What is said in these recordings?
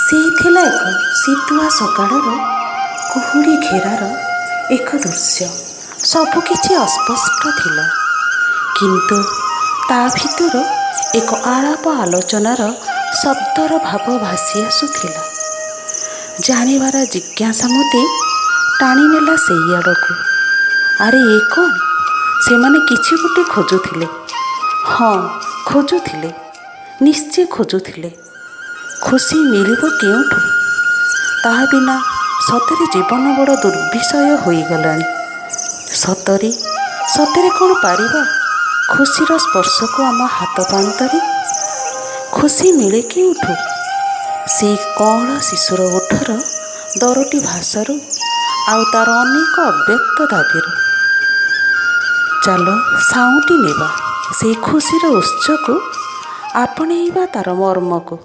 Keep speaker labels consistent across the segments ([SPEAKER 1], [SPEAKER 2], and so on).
[SPEAKER 1] ସେ ଥିଲା ଏକ ଶୀତୁଆ ସକାଳର କୁହୁଡ଼ି ଘେରାର ଏକ ଦୃଶ୍ୟ। ସବୁକିଛି ଅସ୍ପଷ୍ଟ ଥିଲା, କିନ୍ତୁ ତା ଭିତରୁ ଏକ ଆଳାପ ଆଲୋଚନାର ଶବ୍ଦର ଭାବ ଭାସି ଆସୁଥିଲା। ଜାଣିବାର ଜିଜ୍ଞାସା ମୋତେ ଟାଣିନେଲା ସେଇ ଆଡ଼କୁ। ଆରେ ଏ କ'ଣ? ସେମାନେ କିଛି ଗୋଟେ ଖୋଜୁଥିଲେ। ହଁ, ଖୋଜୁଥିଲେ, ନିଶ୍ଚୟ ଖୋଜୁଥିଲେ। ଖୁସି ମିଳିବ କେଉଁଠୁ? ତାହା ବିନା ସତରେ ଜୀବନ ବଡ଼ ଦୁର୍ବିଷୟ ହୋଇଗଲାଣି। ସତରେ ସତରେ କ'ଣ ପାରିବା ଖୁସିର ସ୍ପର୍ଶକୁ ଆମ ହାତ ପ୍ରାନ୍ତରେ? ଖୁସି ମିଳେ କେଉଁଠୁ? ସେଇ କଅଁଳ ଶିଶୁର ଓଠର ଦରଟି ଭାଷାରୁ, ଆଉ ତା'ର ଅନେକ ଅବ୍ୟକ୍ତ ଦାବିରୁ। ଚାଲ ସାଉଁଟି ନେବା ସେଇ ଖୁସିର ଉତ୍ସକୁ, ଆପଣେଇବା ତା'ର ମର୍ମକୁ।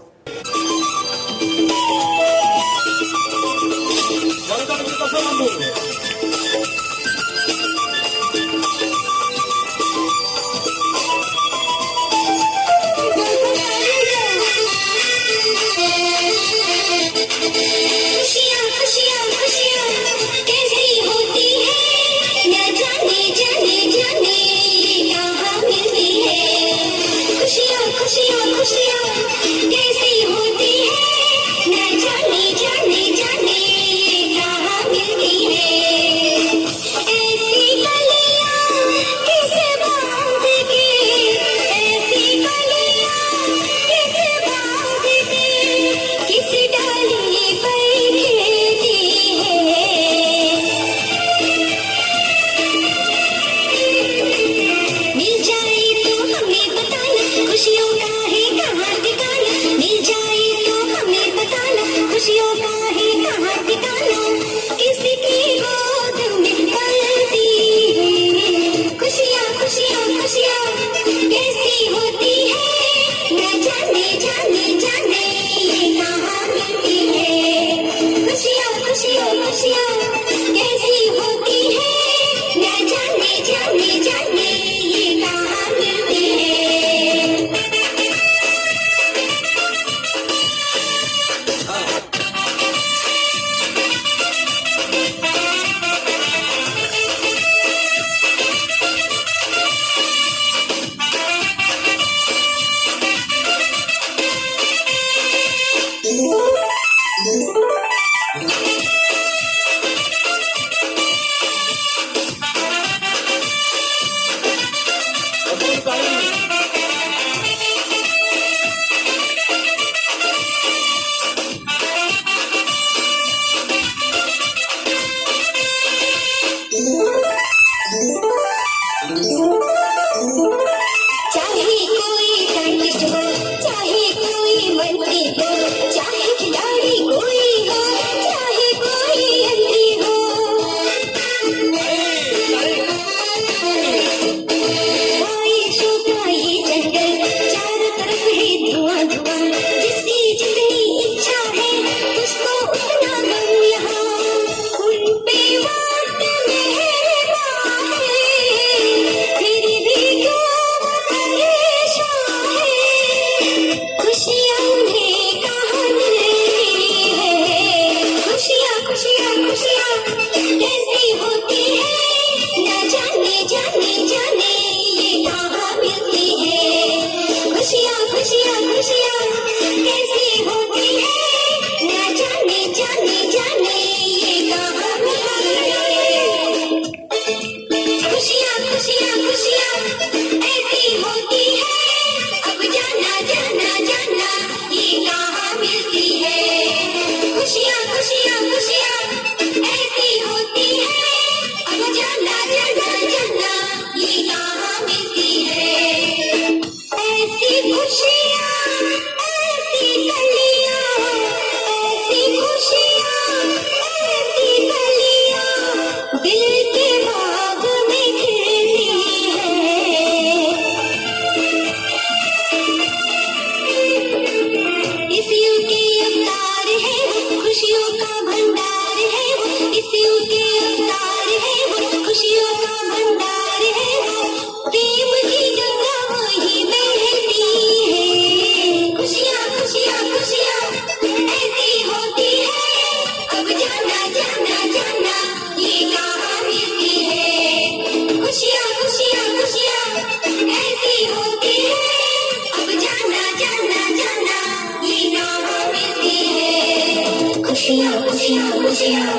[SPEAKER 2] खुशियाँ खुशियाँ खुशियाँ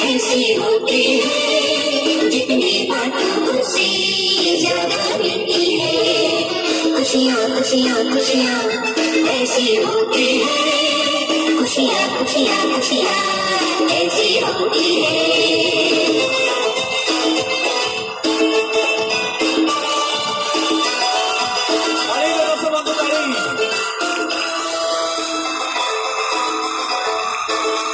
[SPEAKER 2] ऐसी होती है, जितनी बातों खुशी ज्यादा मिलती है। खुशियाँ खुशियाँ खुशियाँ ऐसी होती है, खुशियाँ खुशियाँ खुशियाँ ऐसी होती है।